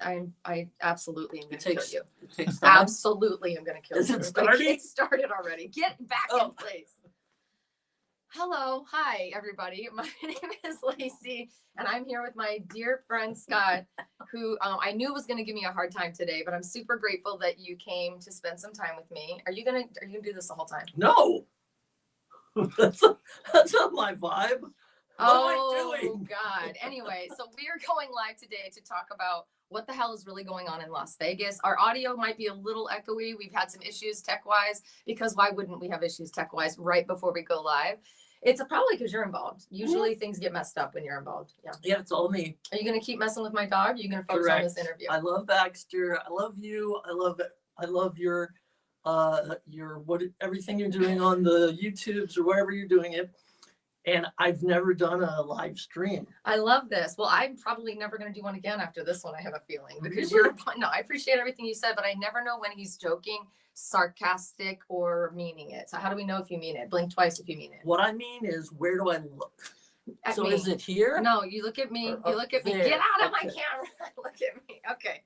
I absolutely am going to kill you. It takes time. Absolutely am going to kill you. Is it starting? It started already. Get back in place. Hello. Hi, everybody. My name is Laci, and I'm here with my dear friend, Scott, who I knew was going to give me a hard time today, but I'm super grateful that you came to spend some time with me. Are you going to do this the whole time? No. That's not my vibe. What am I doing? God. Anyway, so we are going live today to talk about what the hell is really going on in Las Vegas. Our audio might be a little echoey. We've had some issues tech-wise, because why wouldn't we have issues tech-wise right before we go live? It's probably because you're involved. Usually things get messed up when you're involved. Yeah. Yeah, it's all me. Are you going to keep messing with my dog? Are you going to focus on this interview? I love Baxter. I love you. I love your everything you're doing on the YouTubes or wherever you're doing it. And I've never done a live stream. I love this. Well, I'm probably never going to do one again after this one, I have a feeling, because no, I appreciate everything you said, but I never know when he's joking, sarcastic, or meaning it. So how do we know if you mean it? Blink twice if you mean it. What I mean is, where do I look? At so me. Is it here? No, you look at me. You look at me. There. Get out of my camera. Look at me. Okay.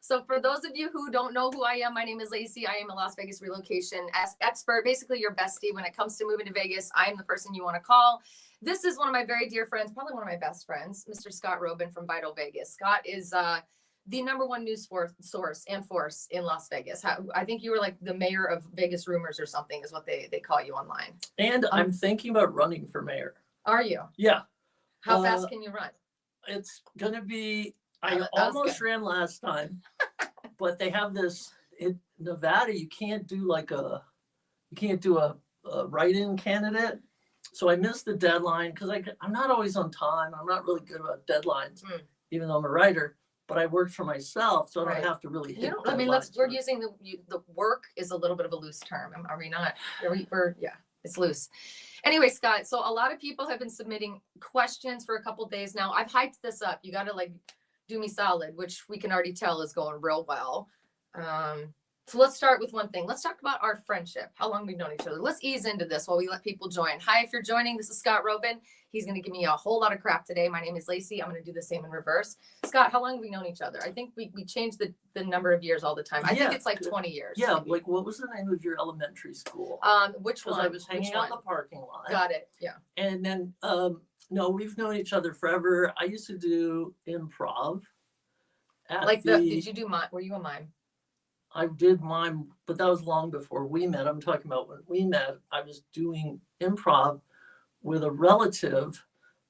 So for those of you who don't know who I am, my name is Laci. I am a Las Vegas relocation expert, basically your bestie when it comes to moving to Vegas. I'm the person you want to call. This is one of my very dear friends, probably one of my best friends, Mr. Scott Roeben from Vital Vegas. Scott is the #1 news source and force in Las Vegas. I think you were like the mayor of Vegas rumors or something is what they call you online. And I'm thinking about running for mayor. Are you? Yeah. How fast can you run? It's going to be... I almost ran last time, but they have this in Nevada. You can't do a write-in candidate. So I missed the deadline because I'm not always on time. I'm not really good about deadlines, even though I'm a writer. But I work for myself, so I don't have to really hit deadlines. I mean, we're using the work is a little bit of a loose term. Are we not? Yeah, it's loose. Anyway, Scott, so a lot of people have been submitting questions for a couple of days now. I've hyped this up. You got to do me solid, which we can already tell is going real well. So let's start with one thing. Let's talk about our friendship. How long we've known each other. Let's ease into this while we let people join. Hi, if you're joining, this is Scott Roeben. He's going to give me a whole lot of crap today. My name is Laci. I'm going to do the same in reverse. Scott, how long have we known each other? I think we change the number of years all the time. I think it's like 20 years. Yeah, maybe. What was the name of your elementary school? Which one? I was hanging out in the parking lot. Got it, yeah. And then, no, we've known each other forever. I used to do improv. Did you do mime? Were you a mime? I did mime, but that was long before we met. I'm talking about when we met. I was doing improv with a relative,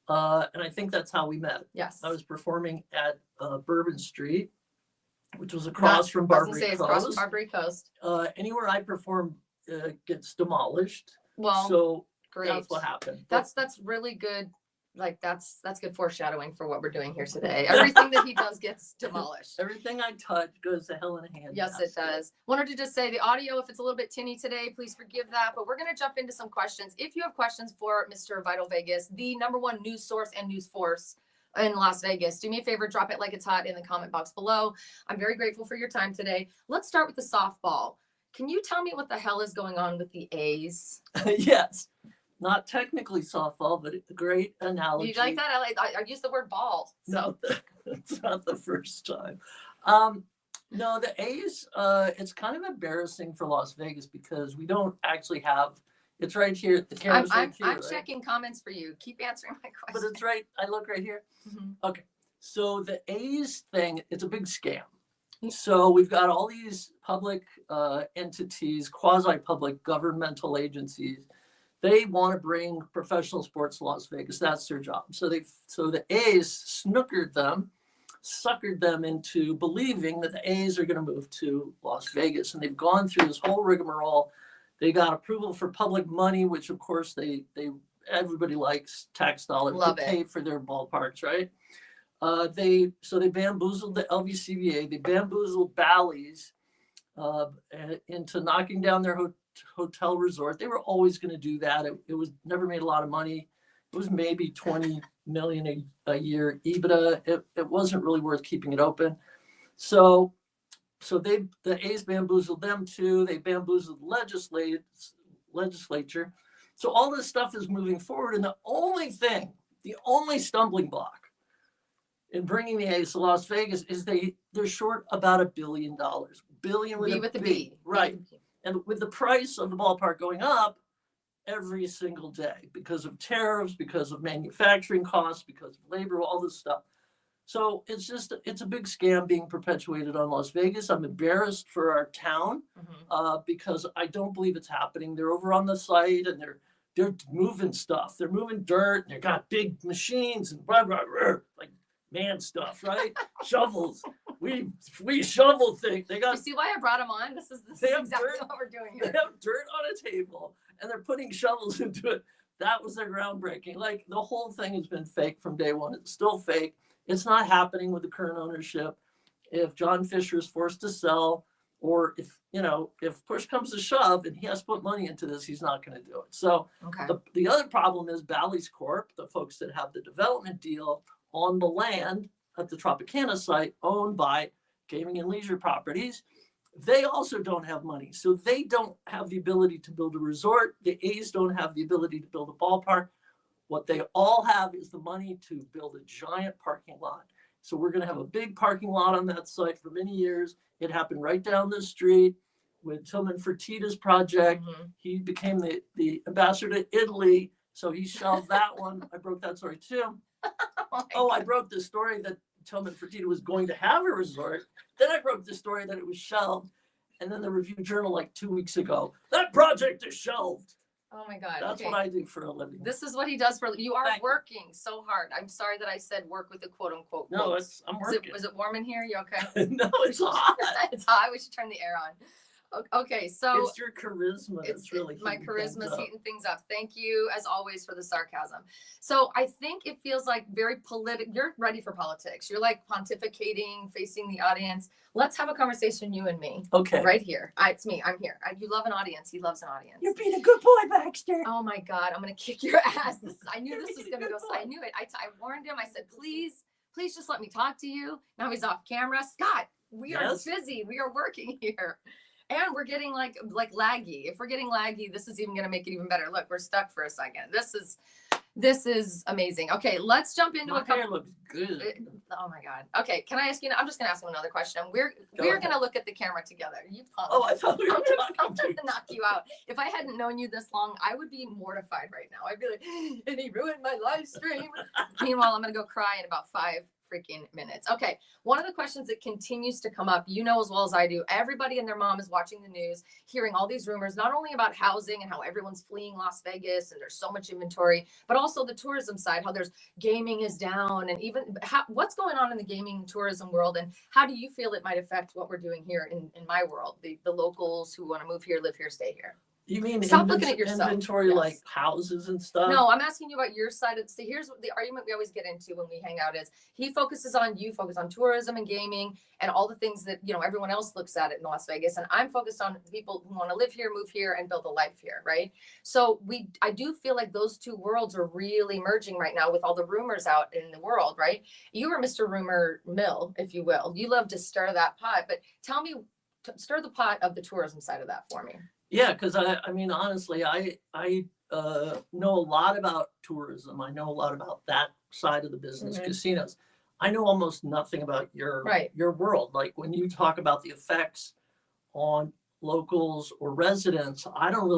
and I think that's how we met. Yes. I was performing at Bourbon Street, which was across from Barbary Coast. Across from Barbary Coast. Anywhere I perform gets demolished. Well, so great. That's what happened. That's really good. That's good foreshadowing for what we're doing here today. Everything that he does gets demolished. Everything I touch goes to hell in a handbasket. Yes, it does. Wanted to just say the audio, if it's a little bit tinny today, please forgive that. But we're going to jump into some questions. If you have questions for Mr. Vital Vegas, the #1 news source and news force in Las Vegas, do me a favor, drop it like it's hot in the comment box below. I'm very grateful for your time today. Let's start with the softball. Can you tell me what the hell is going on with the A's? Yes. Not technically softball, but a great analogy. You like that? I use the word ball. So. No, it's not the first time. No, the A's, it's kind of embarrassing for Las Vegas because we don't actually have, it's right here. The camera's right here. I'm checking comments for you. Keep answering my questions. But it's right, I look right here. Mm-hmm. Okay, so the A's thing, it's a big scam. So we've got all these public entities, quasi-public governmental agencies. They want to bring professional sports to Las Vegas. That's their job. So the A's suckered them into believing that the A's are going to move to Las Vegas. And they've gone through this whole rigmarole. They got approval for public money, which of course everybody likes tax dollars to pay for their ballparks, right? They bamboozled the LVCVA. They bamboozled Bally's into knocking down their hotel resort. They were always going to do that. It was never made a lot of money. It was maybe 20 million a year EBITDA. It wasn't really worth keeping it open. So the A's bamboozled them too. They bamboozled the legislature. So all this stuff is moving forward. And the only stumbling block in bringing the A's to Las Vegas is they're short about $1 billion. Billion with with a the B. B. Right. And with the price of the ballpark going up every single day because of tariffs, because of manufacturing costs, because of labor, all this stuff. So it's a big scam being perpetuated on Las Vegas. I'm embarrassed for our town because I don't believe it's happening. They're over on the site and they're moving stuff. They're moving dirt and they got big machines and blah, blah, blah, like man stuff, right? Shovels. We shovel things. They got. You see why I brought them on? This is exactly what we're doing here. They have dirt on a table and they're putting shovels into it. That was their groundbreaking. Like the whole thing has been fake from day one. It's still fake. It's not happening with the current ownership. If John Fisher is forced to sell, or if push comes to shove and he has to put money into this, he's not going to do it. So the other problem is Bally's Corp, the folks that have the development deal on the land at the Tropicana site owned by Gaming and Leisure Properties. They also don't have money. So they don't have the ability to build a resort. The A's don't have the ability to build a ballpark. What they all have is the money to build a giant parking lot. So we're going to have a big parking lot on that site for many years. It happened right down the street with Tillman Fertitta's project. He became the ambassador to Italy. So he shelved that one. I broke that story too. I broke the story that Tillman Fertitta was going to have a resort. Then I broke the story that it was shelved. And then the Review Journal like 2 weeks ago, that project is shelved. Oh my God. That's what I do for a living. This is what he does for you are working so hard. I'm sorry that I said work with the quote unquote. No, I'm working. Was it warm in here? You okay? No, it's hot. It's hot. We should turn the air on. Okay, so it's your charisma. It's really my charisma's heating things up. Thank you, as always, for the sarcasm. So I think it feels like very political. You're ready for politics. You're like pontificating, facing the audience. Let's have a conversation, you and me. Okay. Right here. It's me. I'm here. You love an audience. He loves an audience. You're being a good boy, Baxter. Oh my God, I'm gonna kick your ass. I knew this was gonna go. I knew it. I warned him. I said, please just let me talk to you. Now he's off camera. Scott, we are busy. We are working here. And we're getting like laggy. If we're getting laggy, this is even going to make it even better. Look, we're stuck for a second. This is amazing. Okay, let's jump into a couple. Hair looks good. Oh my God. Okay, can I ask you? I'm just going to ask him another question. We're going to look at the camera together. You I thought we were I'm going to knock you out. If I hadn't known you this long, I would be mortified right now. I'd be like, and he ruined my live stream. Meanwhile, I'm going to go cry in about 5 freaking minutes. Okay. One of the questions that continues to come up, you know as well as I do, everybody and their mom is watching the news, hearing all these rumors, not only about housing and how everyone's fleeing Las Vegas and there's so much inventory, but also the tourism side, how there's gaming is down, and even what's going on in the gaming tourism world, and how do you feel it might affect what we're doing here in my world, the locals who want to move here, live here, stay here? You mean stop looking at yourself. Inventory like houses and stuff? No, I'm asking you about your side. See, here's what the argument we always get into when we hang out is you focus on tourism and gaming and all the things that everyone else looks at it in Las Vegas, and I'm focused on people who want to live here, move here, and build a life here, right? So I do feel like those two worlds are really merging right now with all the rumors out in the world, right? You are Mr. Rumor Mill, if you will. You love to stir that pot, but tell me, stir the pot of the tourism side of that for me. Yeah, because I mean, honestly, I know a lot about tourism. I know a lot about that side of the business, casinos. I know almost nothing about your world. Like when you talk about the effects on locals or residents, I don't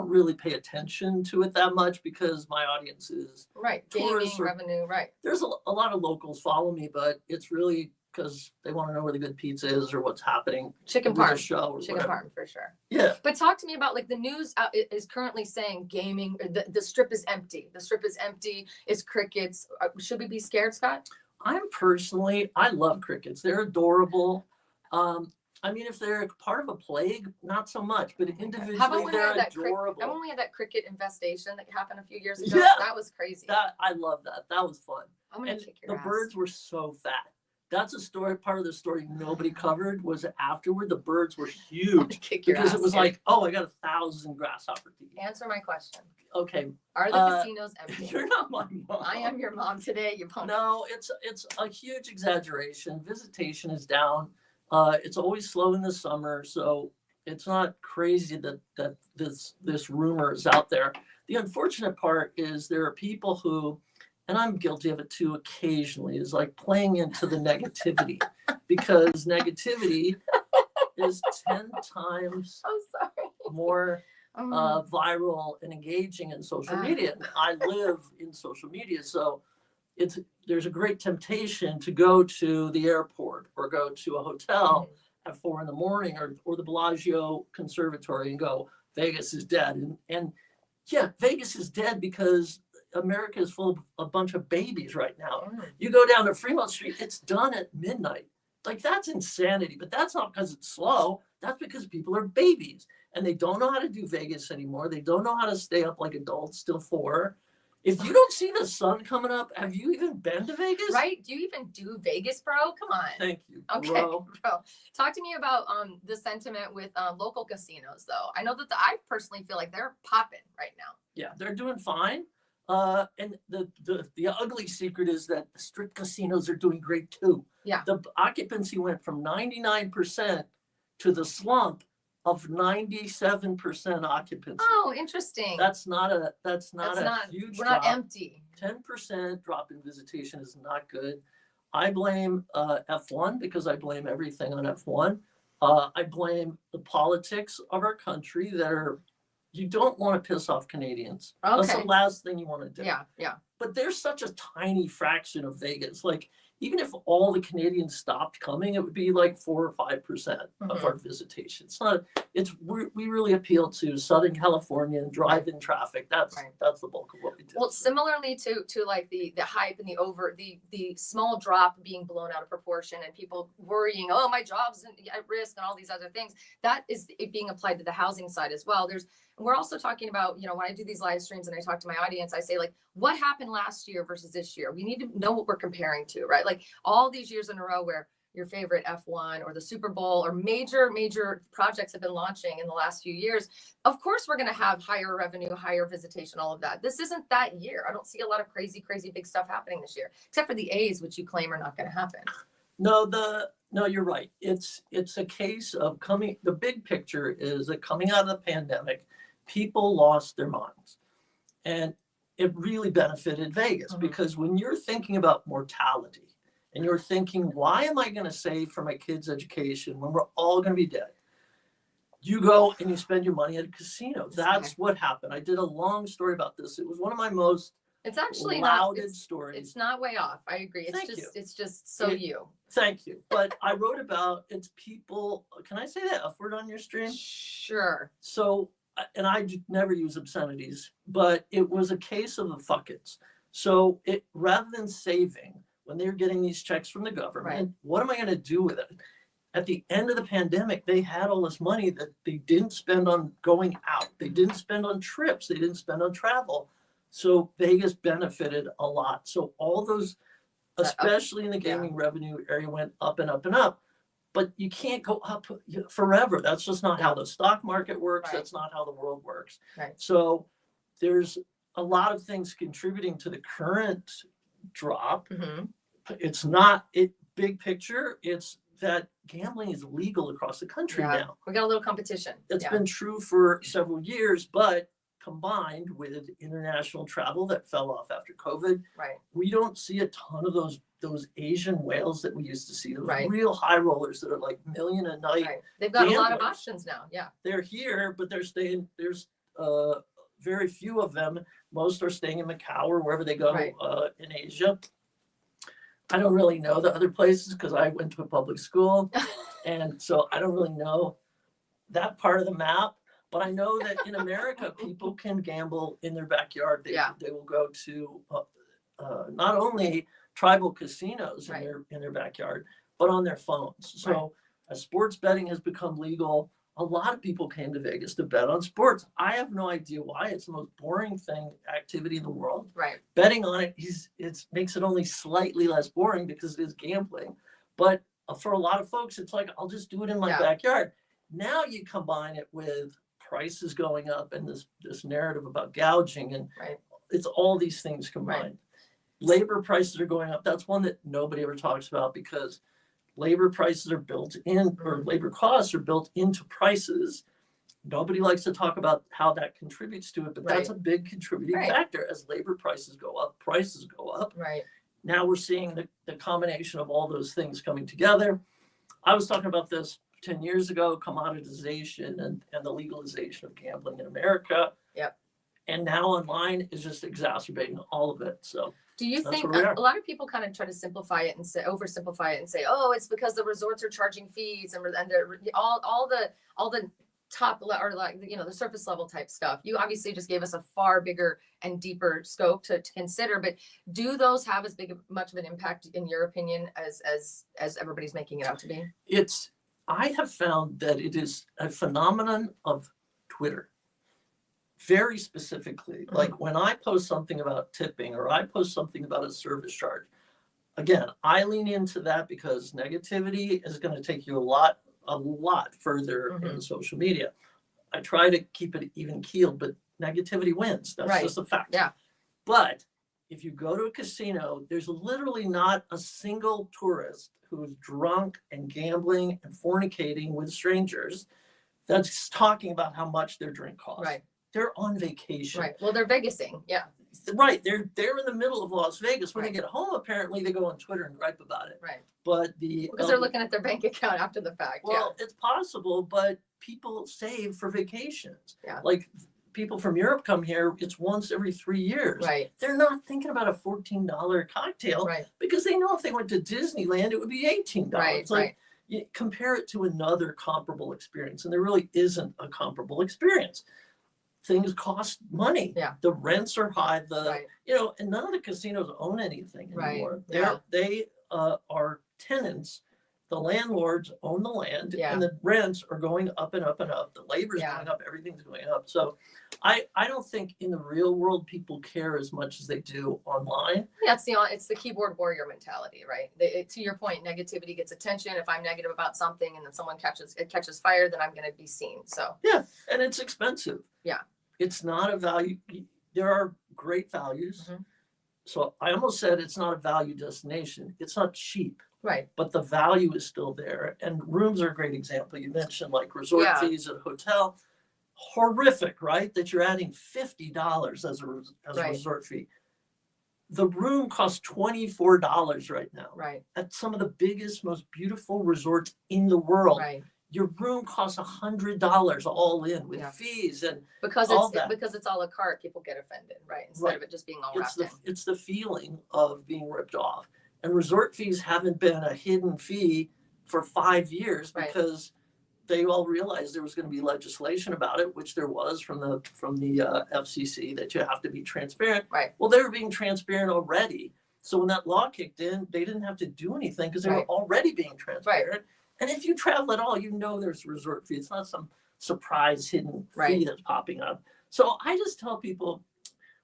really pay attention to it that much because my audience is gaming, revenue, There's a lot of locals follow me, but it's really because they want to know where the good pizza is or what's happening. Chicken parm for sure. Yeah. But talk to me about like the news is currently saying gaming, the strip is empty. The strip is empty. It's crickets. Should we be scared, Scott? I love crickets. They're adorable. I mean, if they're part of a plague, not so much, but individually they're adorable. How when we had that cricket infestation that happened a few years ago? Yeah. That was crazy. I love that. That was fun. I'm going to kick your ass. The birds were so fat. That's a story. Part of the story nobody covered was afterward. The birds were huge because it was like, I got 1,000 grasshopper to eat. Answer my question. Okay. Are the casinos empty? You're not my mom. I am your mom today. You punk. No, it's a huge exaggeration. Visitation is down. It's always slow in the summer, so it's not crazy that this rumor is out there. The unfortunate part is there are people who and I'm guilty of it too occasionally, is like playing into the negativity because negativity is 10 times I'm sorry. more Mm. viral and engaging in social Ah. media. And I live in social media, so there's a great temptation to go to the airport or go to a hotel at 4 a.m. or the Bellagio Conservatory and go, Vegas is dead. And yeah, Vegas is dead because America is full of a bunch of babies right now. You go down to Fremont Street, it's done at midnight. Like, that's insanity, but that's not because it's slow. That's because people are babies and they don't know how to do Vegas anymore. They don't know how to stay up like adults till 4. If you don't see the sun coming up, have you even been to Vegas? Right? Do you even do Vegas, bro? Come on. Thank you, Okay, bro. Talk to me about the sentiment with local casinos, though. I know that I personally feel like they're popping right now. Yeah, they're doing fine. And the ugly secret is that the strip casinos are doing great too. Yeah. The occupancy went from 99% to the slump of 97% occupancy. Oh, interesting. That's not a huge we're drop. not empty. 10% drop in visitation is not good. I blame F1 because I blame everything on F1. I blame the politics of our country you don't want to piss off Canadians. Okay. That's the last thing you want to do. Yeah, yeah. But there's such a tiny fraction of Vegas. Like, even if all the Canadians stopped coming, it would be like 4 or 5% of our visitation. It's not. We really appeal to Southern California and drive-in traffic. That's the bulk of what we do. Well, similarly to like the hype and the small drop being blown out of proportion and people worrying, oh, my job's at risk and all these other things. That is it being applied to the housing side as well. We're also talking about, when I do these live streams and I talk to my audience, I say, like, what happened last year versus this year? We need to know what we're comparing to, right? Like, all these years in a row where your favorite F1 or the Super Bowl or major projects have been launching in the last few years. Of course, we're going to have higher revenue, higher visitation, all of that. This isn't that year. I don't see a lot of crazy big stuff happening this year, except for the A's, which you claim are not going to happen. No, you're right. It's a case of the big picture is that coming out of the pandemic, people lost their minds. And it really benefited Vegas because when you're thinking about mortality and you're thinking, why am I going to save for my kids' education when we're all going to be dead? You go and you spend your money at a casino. That's what happened. I did a long story about this. It was one of my most It's actually lauded stories. It's not way off. I agree. It's just so you. Thank you. But I wrote about it's people. Can I say that F word on your stream? Sure. So, and I never use obscenities, but it was a case of the fuckets. So rather than saving when they were getting these checks from the government, what am I going to do with it? At the end of the pandemic, they had all this money that they didn't spend on going out. They didn't spend on trips. They didn't spend on travel. So Vegas benefited a lot. So all those, especially in the gaming revenue area, went up and up and up. But you can't go up forever. That's just not how the stock market works. That's not how the world works. So there's a lot of things contributing to the current drop. It's not big picture. It's that gambling is legal across the country now. We got a little competition. It's been true for several years, but combined with international travel that fell off after COVID, we don't see a ton of those Asian whales that we used to see. Those real high rollers that are like $1 million a night. They've got a lot of options now. Yeah, they're here, but they're staying. There's very few of them. Most are staying in Macau or wherever they go in Asia. I don't really know the other places because I went to a public school, and so I don't really know that part of the map. But I know that in America, people can gamble in their backyard. They will go to not only tribal casinos in their backyard, but on their phones. So as sports betting has become legal, a lot of people came to Vegas to bet on sports. I have no idea why. It's the most boring activity in the world. Betting on it makes it only slightly less boring because it is gambling. But for a lot of folks, it's like, I'll just do it in my backyard. Now you combine it with prices going up and this narrative about gouging, and it's all these things combined. Labor prices are going up. That's one that nobody ever talks about because labor prices are built in, or labor costs are built into prices Nobody likes to talk about how that contributes to it, but that's a big contributing factor. As labor prices go up, prices go up. Right. Now we're seeing the combination of all those things coming together. I was talking about this 10 years ago, commoditization and the legalization of gambling in America. Yep. And now online is just exacerbating all of it. So do you think a lot of people kind of try to simplify it and say, oversimplify it and say, oh, it's because the resorts are charging fees and they're all the top or like, you know, the surface level type stuff. You obviously just gave us a far bigger and deeper scope to consider, but do those have as much of an impact in your opinion as everybody's making it out to be? I have found that it is a phenomenon of Twitter. Very specifically, like when I post something about tipping or I post something about a service charge, again, I lean into that because negativity is going to take you a lot further in social media. I try to keep it even keeled, but negativity wins. That's just a fact. Yeah. But if you go to a casino, there's literally not a single tourist who's drunk and gambling and fornicating with strangers that's talking about how much their drink costs. Right. They're on vacation. Right. Well, they're Vegasing. Yeah. Right. They're in the middle of Las Vegas. When they get home, apparently they go on Twitter and gripe about it. Right. But because they're looking at their bank account after the fact. Well, it's possible, but people save for vacations. Yeah. Like people from Europe come here, it's once every 3 years. Right. They're not thinking about a $14 cocktail because they know if they went to Disneyland, it would be $18. Right. Like, you compare it to another comparable experience, and there really isn't a comparable experience. Things cost money. Yeah. The rents are high. You know, and none of the casinos own anything anymore. They are tenants. The landlords own the land, and the rents are going up and up and up. The labor's going up. Everything's going up. So, I don't think in the real world people care as much as they do online. Yeah, it's the keyboard warrior mentality, right? To your point, negativity gets attention. If I'm negative about something and then someone catches fire, then I'm going to be seen. So yeah, and it's expensive. Yeah, it's not a value. There are great values. So I almost said it's not a value destination. It's not cheap. Right. But the value is still there. And rooms are a great example. You mentioned like resort fees at a hotel. Horrific, right? That you're adding $50 as a resort fee. The room costs $24 right now. Right. At some of the biggest, most beautiful resorts in the world. Right. Your room costs $100 all in with fees and because it's a la carte, people get offended, right? Instead of it just being all wrapped in. It's the feeling of being ripped off. And resort fees haven't been a hidden fee for 5 years because they all realized there was going to be legislation about it, which there was from the FCC that you have to be transparent. Right. Well, they were being transparent already. So when that law kicked in, they didn't have to do anything because they were already being transparent. Right. And if you travel at all, you know there's a resort fee. It's not some surprise hidden fee that's popping up. So I just tell people,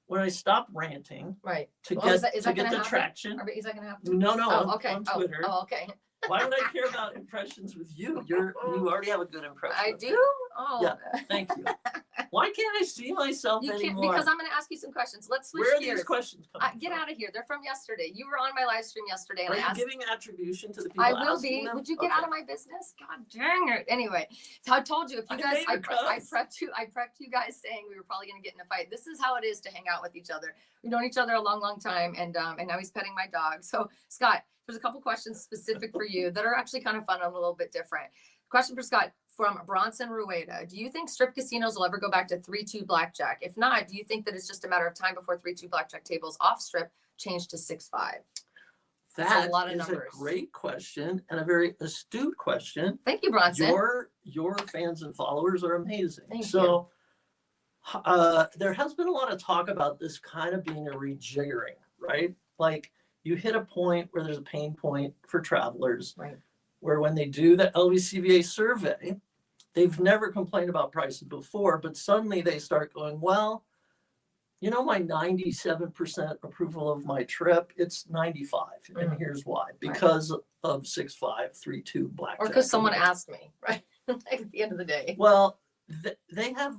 when I stop ranting, to get the traction. Is that going to happen? No, on Twitter. Oh, okay. Why would I care about impressions with you? You already have a good impression. I do? Oh. Yeah, thank you. Why can't I see myself anymore? Because I'm going to ask you some questions. Let's switch gears. Where are these questions coming Get from? out of here. They're from yesterday. You were on my live stream yesterday. And Are I asked, you giving attribution to the people I will be. them? Would you get out of my business? God dang it. Anyway, so I told you, if you guys, I prepped you guys saying we were probably going to get in a fight. This is how it is to hang out with each other. We've known each other a long, long time. And now he's petting my dog. So Scott, there's a couple questions specific for you that are actually kind of fun and a little bit different. Question for Scott from Bronson Rueda. Do you think strip casinos will ever go back to 3-2 blackjack? If not, do you think that it's just a matter of time before 3-2 blackjack tables off strip change to 6-5? That's a lot of numbers. A great question and a very astute question. Thank you, Bronson. Your fans and followers are amazing. Thank you. There has been a lot of talk about this kind of being a rejiggering, right? Like you hit a point where there's a pain point for travelers, where when they do the LVCVA survey, they've never complained about prices before, but suddenly they start going, well, you know, my 97% approval of my trip, it's 95. And here's why. Because of 6-5, 3-2 blackjack. Or because someone asked me, right? Like at the end of the day. Well, they have,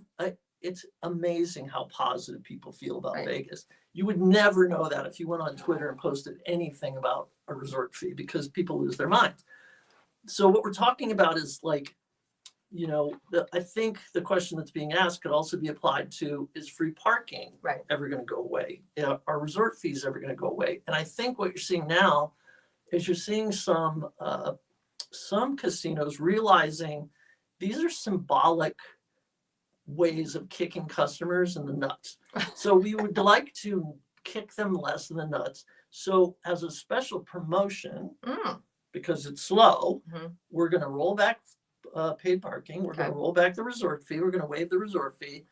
it's amazing how positive people feel about Vegas. You would never know that if you went on Twitter and posted anything about a resort fee because people lose their minds. So what we're talking about is like, I think the question that's being asked could also be applied to, is free parking Right. ever going to go away? Are resort fees ever going to go away? And I think what you're seeing now is you're seeing some casinos realizing these are symbolic ways of kicking customers in the nuts. So we would like to kick them less in the nuts. So as a special promotion, because it's slow, we're going to roll back paid parking. We're going to roll back the resort fee. We're going to waive the resort fee.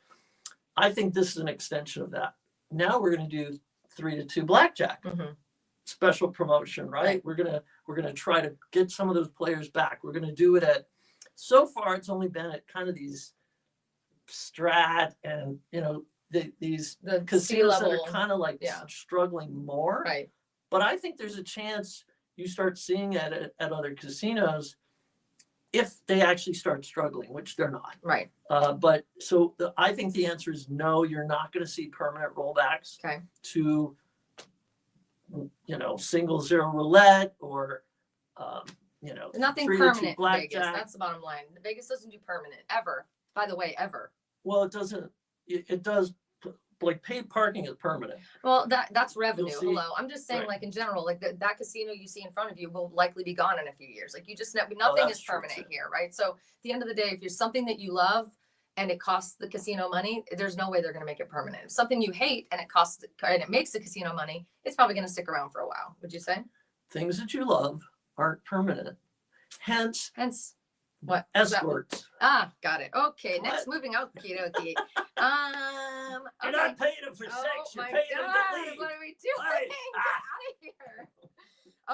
I think this is an extension of that. Now we're going to do 3-2 blackjack. Special promotion, right? We're gonna try to get some of those players back. We're gonna do it at, so far it's only been at kind of these Strat and these casinos that are kind of like struggling more. Right. But I think there's a chance you start seeing at other casinos if they actually start struggling, which they're not. Right. But so I think the answer is no. You're not going to see permanent rollbacks to single zero roulette or nothing 3-2 permanent. blackjack. Vegas. That's the bottom line. Vegas doesn't do permanent ever. By the way, ever. Well, it doesn't. It does. Like paid parking is permanent. Well, that's revenue. See, Hello, I'm just saying, right. like in general, like that casino you see in front of you will likely be gone in a few years. Like you just nothing that's is true, permanent too. here, right? So at the end of the day, if you're something that you love and it costs the casino money, there's no way they're going to make it permanent. If something you hate and it makes the casino money, it's probably going to stick around for a while. Would you say? Things that you love aren't permanent. Hence what escorts. Got it. Okay, next moving out. Okay. You're not paying them for sex. You're paying them to leave. What are we doing? Right. Get out of here.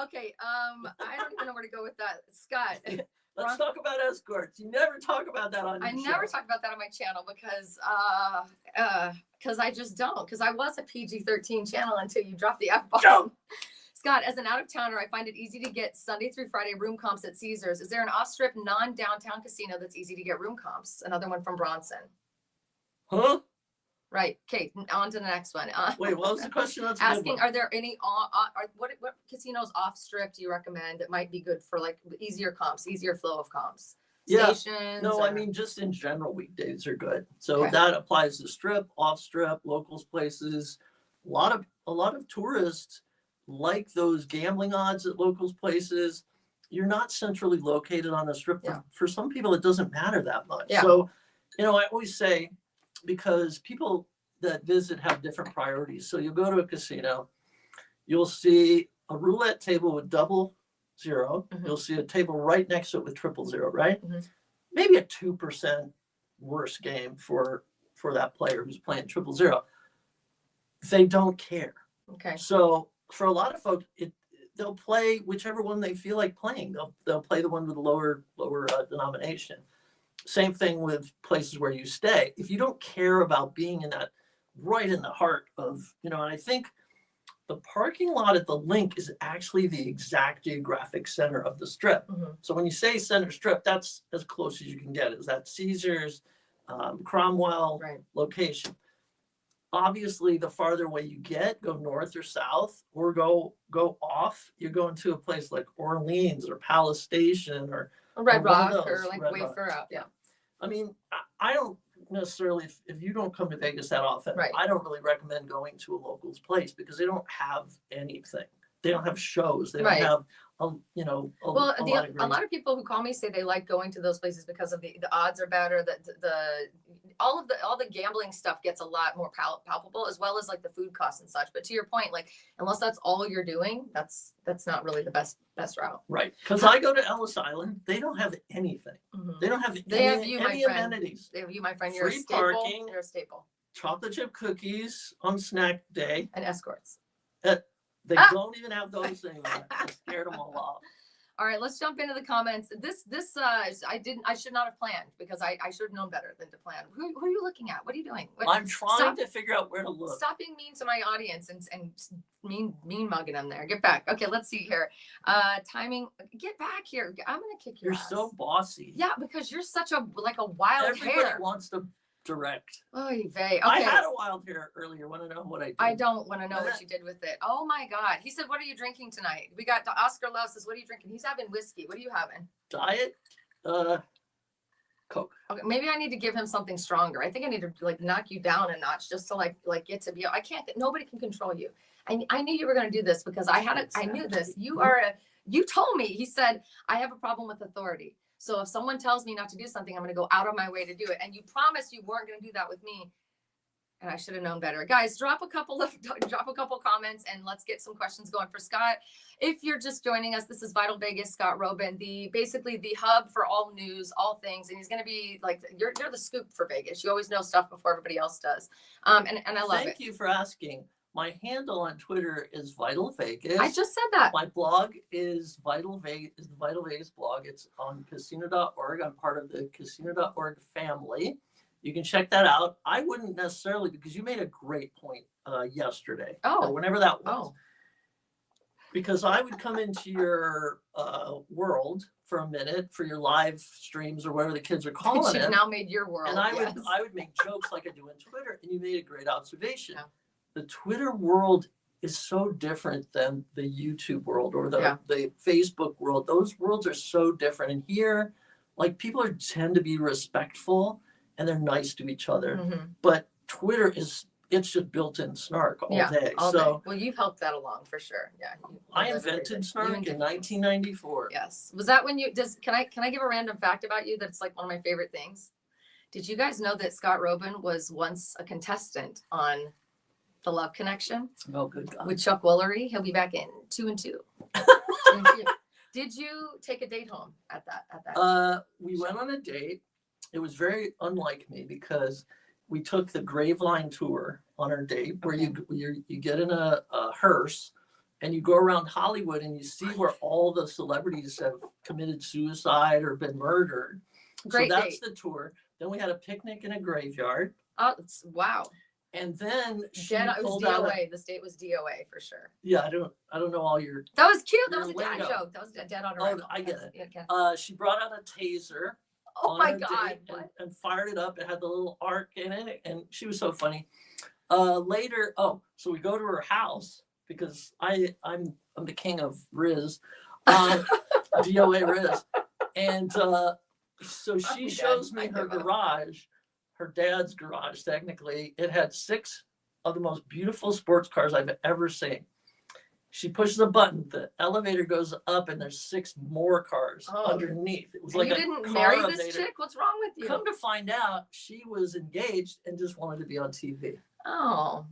Okay. I don't even know where to go with that, Scott. Let's talk about escorts. You never talk about that on your show. Never talk about that on my channel because I just don't. Because I was a PG-13 channel until you dropped the F-bomb. Don't. Scott, as an out-of-towner, I find it easy to get Sunday through Friday room comps at Caesars. Is there an off-strip, non-downtown casino that's easy to get room comps? Another one from Bronson. Huh? Right. Okay, on to the next one. Wait, what was the question? That's asking, are there any what casinos off-strip do you recommend that might be good for like easier comps, easier flow of comps? Yeah. Stations? No, I mean, just in general, weekdays are good. So that applies to strip, off-strip, locals places. A lot of tourists like those gambling odds at locals places. You're not centrally located on the strip. For some people, it doesn't matter that much. Yeah. So, I always say, because people that visit have different priorities. So you go to a casino, you'll see a roulette table with 000. You'll see a table right next to it with 000, right? Maybe a 2% worse game for that player who's playing 000. They don't care. Okay. So for a lot of folks, they'll play whichever one they feel like playing. They'll play the one with the lower denomination. Same thing with places where you stay. If you don't care about being in that, right in the heart of, and I think the parking lot at the Link is actually the exact geographic center of the strip. So when you say center strip, that's as close as you can get. Is that Caesars, Cromwell location? Obviously, the farther away you get, go north or south, or go off, you're going to a place like Orleans or Palace Station or Red Rock or like way further out. Yeah. I mean, I don't necessarily, if you don't come to Vegas that often, I don't really recommend going to a locals place because they don't have anything. They don't have shows. They don't have, a lot of people who call me say they like going to those places because of the odds are better. All the gambling stuff gets a lot more palpable, as well as like the food costs and such. But to your point, like unless that's all you're doing, that's not really the best route. Right. Because I go to Ellis Island, they don't have anything. They don't have any amenities. They have you, my friend. You're Free a staple. Parking. You're a staple. Chocolate chip cookies on snack day. And escorts. They don't even have those anymore. I scared them all off. All right, let's jump into the comments. This I should not have planned because I should have known better than to plan. Who are you looking at? What are you doing? I'm trying to figure out where to look. Stop being mean to my audience and mean mugging them there. Get back. Okay, let's see here. Timing. Get back here. I'm gonna kick your ass. You're so bossy. Yeah, because you're such a wild Everybody hair. wants to direct. Oy vey. Okay. I had a wild hair earlier. Want to know what I did? I don't want to know what you did with it. Oh my God. He said, "What are you drinking tonight?" We got Oscar Love says, "What are you drinking?" He's having whiskey. What are you having? Diet, Coke. Okay, maybe I need to give him something stronger. I think I need to like knock you down a notch just to like get to be. I can't. Nobody can control you. I knew you were going to do this because I had it. I knew this. You told me. He said I have a problem with authority. So if someone tells me not to do something, I'm going to go out of my way to do it. And you promised you weren't going to do that with me. And I should have known better. Guys, drop a couple comments and let's get some questions going for Scott. If you're just joining us, this is Vital Vegas, Scott Roeben, basically the hub for all news, all things. And he's going to be like, you're the scoop for Vegas. You always know stuff before everybody else does. And I love it. Thank you for asking. My handle on Twitter is Vital Vegas. I just said that. My blog is the Vital Vegas blog. It's on casino.org. I'm part of the casino.org family. You can check that out. I wouldn't necessarily, because you made a great point yesterday. Or whenever that was. Because I would come into your world for a minute for your live streams or whatever the kids are calling it. You've now made your world. And I would make jokes like I do on Twitter. And you made a great observation. Yeah. The Twitter world is so different than the YouTube world or the Facebook world. Those worlds are so different. And here, like people tend to be respectful and they're nice to each other. Mm-hmm. But Twitter it's just built-in snark all day. All day. Well, you've helped that along for sure. Yeah. I invented snark in 1994. Yes. Was that when can I give a random fact about you that's like one of my favorite things? Did you guys know that Scott Roeben was once a contestant on The Love Connection? Oh, good God. With Chuck Woolery. He'll be back in 2 and 2. 2 and 2. Did you take a date home at that? We went on a date. It was very unlike me because we took the Graveline tour on our date where you get in a hearse and you go around Hollywood and you see where all the celebrities have committed suicide or been murdered. Great so that's date. The tour. Then we had a picnic in a graveyard. Oh, wow. And then she it was pulled DOA. out The state was DOA for sure. Yeah, I don't know all your. That was cute. That your was a dad lingo. joke. That was a dad on arrival. I get it. Yeah. She brought out a taser. Oh my God! And fired it up. It had the little arc in it, and she was so funny. Later, so we go to her house because I'm the king of Riz, DOA Riz, and so she shows me her garage, her dad's garage. Technically, it had 6 of the most beautiful sports cars I've ever seen. She pushes a button, the elevator goes up, and there's 6 more cars underneath. It was like you didn't marry this chick? What's wrong with you? Come to find out, she was engaged and just wanted to be on TV. Oh.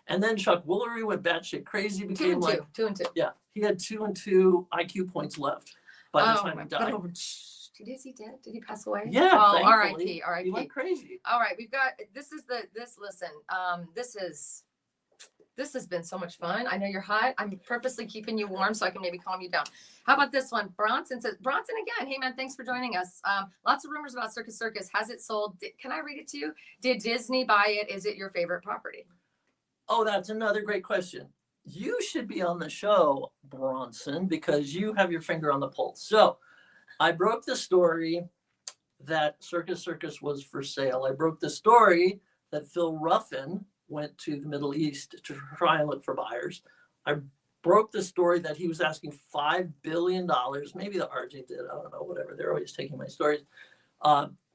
And then Chuck Woolery went batshit crazy. Became 2 and 2. Yeah, he had 2 and 2 IQ points left by the time he died. Is he dead? Did he pass away? Yeah. Oh, R.I.P. He went crazy. All right, we've got This has been so much fun. I know you're hot. I'm purposely keeping you warm so I can maybe calm you down. How about this one? Bronson says, Bronson again. Hey man, thanks for joining us. Lots of rumors about Circus Circus. Has it sold? Can I read it to you? Did Disney buy it? Is it your favorite property? Oh, that's another great question. You should be on the show, Bronson, because you have your finger on the pulse. So I broke the story that Circus Circus was for sale. I broke the story that Phil Ruffin went to the Middle East to try and look for buyers. I broke the story that he was asking $5 billion. Maybe the RJ did. I don't know, whatever. They're always taking my stories.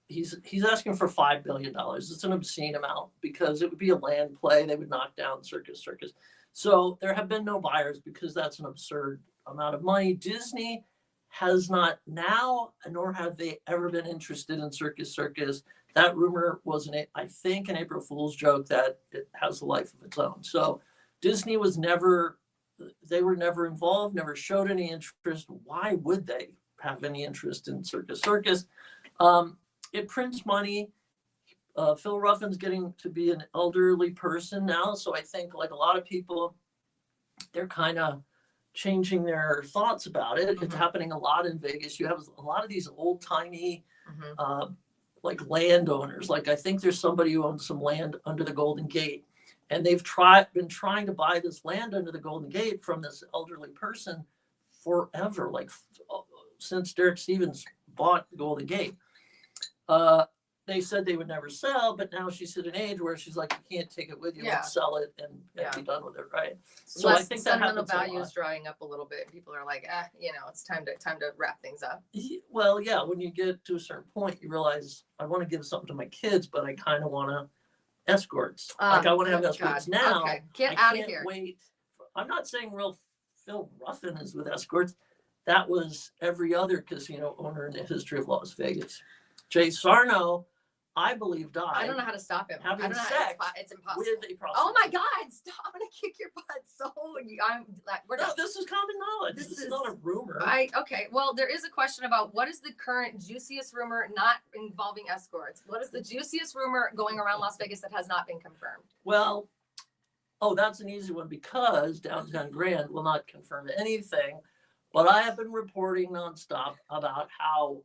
He's asking for $5 billion. It's an obscene amount because it would be a land play. They would knock down Circus Circus. So there have been no buyers because that's an absurd amount of money. Disney has not now, nor have they ever been interested in Circus Circus. That rumor was, I think, an April Fool's joke that it has a life of its own. So Disney was never involved, never showed any interest. Why would they have any interest in Circus Circus? It prints money. Phil Ruffin's getting to be an elderly person now. So I think like a lot of people, they're kind of changing their thoughts about it. Mm-hmm. It's happening a lot in Vegas. You have a lot of these old-timey like landowners. Like I think there's somebody who owns some land under the Golden Gate, and they've been trying to buy this land under the Golden Gate from this elderly person forever, like since Derek Stevens bought the Golden Gate. they said they would never sell, but now she's at an age where she's like, you can't take it with you, Yeah. let's sell it and Yeah. be done with it, right? So I think that sentimental happens a value lot. is drying up a little bit. People are like, it's time to wrap things up. Well, yeah, when you get to a certain point, you realize I want to give something to my kids, but I kind of want to escorts. Like I want to have escorts now. Okay, get I out of can't here. wait. I'm not saying real Phil Ruffin is with escorts. That was every other casino owner in the history of Las Vegas. Jay Sarno, I believe, died. I don't know how to stop him. Having I don't know sex it's impossible. with a prostitute. Oh my God! Stop! I'm gonna kick your butt. So I'm like, we're No, not. this is common knowledge. This is not a rumor. Okay. Well, there is a question about what is the current juiciest rumor not involving escorts. What is the juiciest rumor going around Las Vegas that has not been confirmed? Well, that's an easy one because Downtown Grand will not confirm anything. But I have been reporting nonstop about how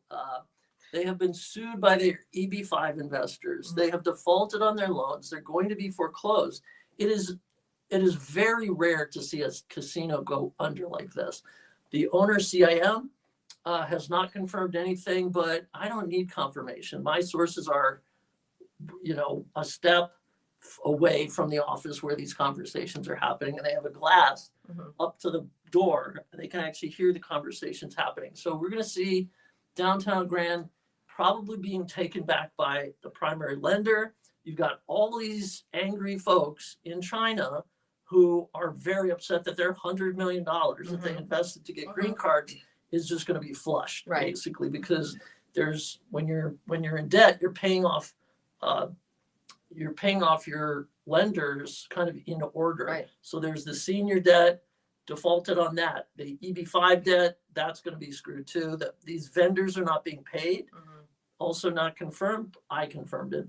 they have been sued by their EB5 investors. They have defaulted on their loans. They're going to be foreclosed. It is very rare to see a casino go under like this. The owner, CIM, has not confirmed anything, but I don't need confirmation. My sources are, a step away from the office where these conversations are happening, and they have a glass up to the door, and they can actually hear the conversations happening. So we're going to see Downtown Grand probably being taken back by the primary lender. You've got all these angry folks in China who are very upset that their $100 million that they invested to get green cards is just going to be flushed, basically, because when you're in debt, you're paying off your lenders kind of in order. Right. So there's the senior debt, defaulted on that. The EB5 debt, that's going to be screwed too. That these vendors are not being paid, also not confirmed. I confirmed it.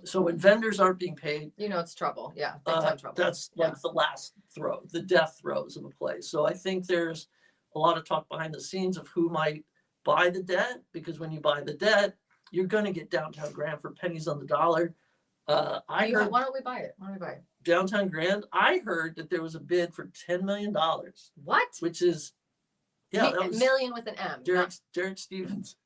So when vendors aren't being paid, it's trouble. Yeah, big time trouble. That's like the last throw, the death throes of a place. So I think there's a lot of talk behind the scenes of who might buy the debt, because when you buy the debt, you're going to get Downtown Grand for pennies on the dollar. Why don't we buy it? Downtown Grand, I heard that there was a bid for $10 million. What? Which is, that was million with an M. Derek Stevens.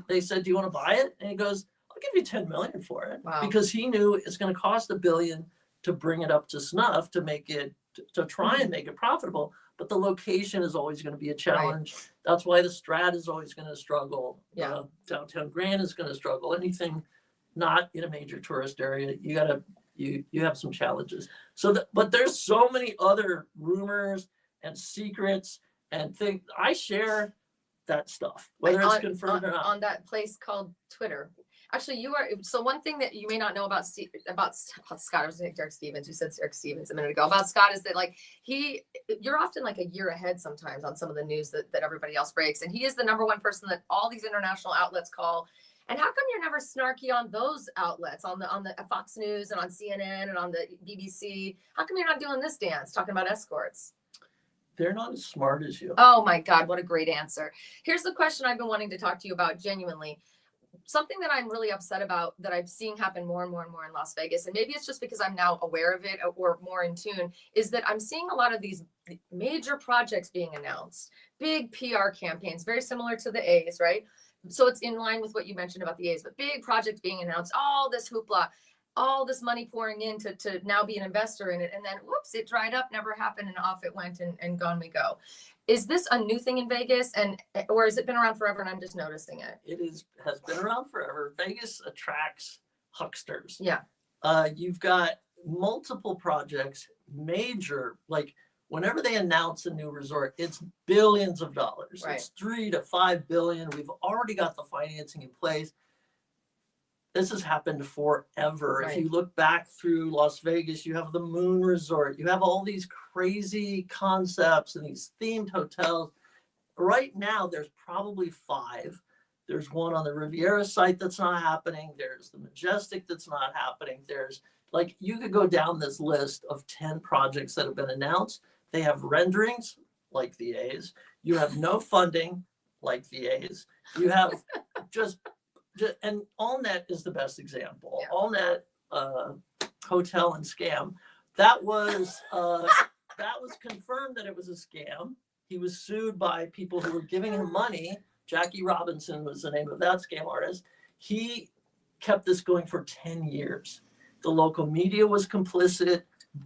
They said, do you want to buy it? And he goes, I'll give you $10 million for it. Wow. Because he knew it's going to cost $1 billion to bring it up to snuff, to make it, to try and make it profitable. But the location is always going to be a challenge. Right. That's why the Strat is always going to struggle. Yeah. Downtown Grand is going to struggle. Anything not in a major tourist area, you have some challenges. But there's so many other rumors and secrets and things. I share that stuff, whether it's confirmed or not. On that place called Twitter. Actually, so one thing that you may not know about Scott, I was saying Derek Stevens, you said Derek Stevens a minute ago, about Scott, is that you're often like a year ahead sometimes on some of the news that everybody else breaks. And he is the number one person that all these international outlets call. And how come you're never snarky on those outlets, on the Fox News and on CNN and on the BBC? How come you're not doing this dance, talking about escorts? They're not as smart as you. Oh my God, what a great answer. Here's the question I've been wanting to talk to you about genuinely. Something that I'm really upset about that I'm seeing happen more and more and more in Las Vegas, and maybe it's just because I'm now aware of it or more in tune, is that I'm seeing a lot of these major projects being announced, big PR campaigns, very similar to the A's, right? So it's in line with what you mentioned about the A's, but big projects being announced, all this hoopla, all this money pouring in to now be an investor in it. And then, whoops, it dried up, never happened, and off it went, and gone we go. Is this a new thing in Vegas, or has it been around forever and I'm just noticing it? It has been around forever. Vegas attracts hucksters. Yeah. You've got multiple projects, major, like whenever they announce a new resort, it's billions of dollars. Right. It's $3 to $5 billion. We've already got the financing in place. This has happened forever. Right. If you look back through Las Vegas, you have the Moon Resort. You have all these crazy concepts and these themed hotels. Right now, there's probably 5. There's one on the Riviera site that's not happening. There's the Majestic that's not happening. There's you could go down this list of 10 projects that have been announced. They have renderings like the A's. You have no funding like the A's. You have and AllNet is the best example. Yeah. AllNet hotel and scam. That was confirmed that it was a scam. He was sued by people who were giving him money. Jackie Robinson was the name of that scam artist. He kept this going for 10 years. The local media was complicit,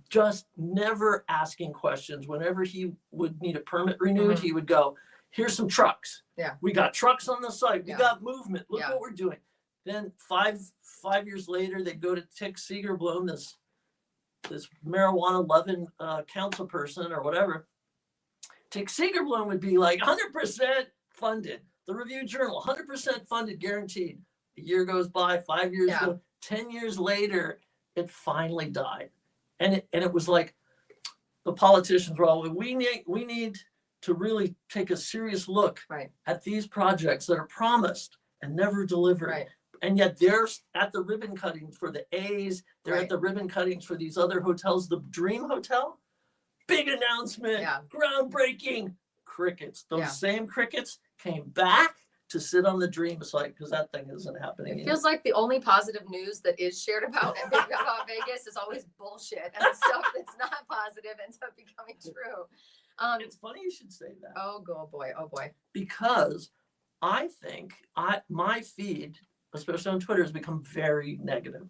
just never asking questions. Whenever he would need a permit renewed, he would go, here's some trucks. Yeah. We got trucks on the site. We Yeah. got movement. Look Yeah. what we're doing. Then five years later, they'd go to Tick Seegerblum, this marijuana loving council person or whatever. Tick Seegerblum would be like 100% funded. The Review Journal, 100% funded, guaranteed. A year goes by, 5 years go, 10 years later, it finally died. And it was like the politicians were all, we need to really take a serious look at these projects that are promised and never delivered. Right. And yet they're at the ribbon cuttings for the A's. They're at the ribbon cuttings for these other hotels. The Dream Hotel, big announcement, groundbreaking, crickets. Those same crickets came back to sit on the Dream site because that thing isn't happening. It feels like the only positive news that is shared about Vegas is always bullshit, and the stuff that's not positive ends up becoming true. It's funny you should say that. Oh boy. Because I think my feed, especially on Twitter, has become very negative.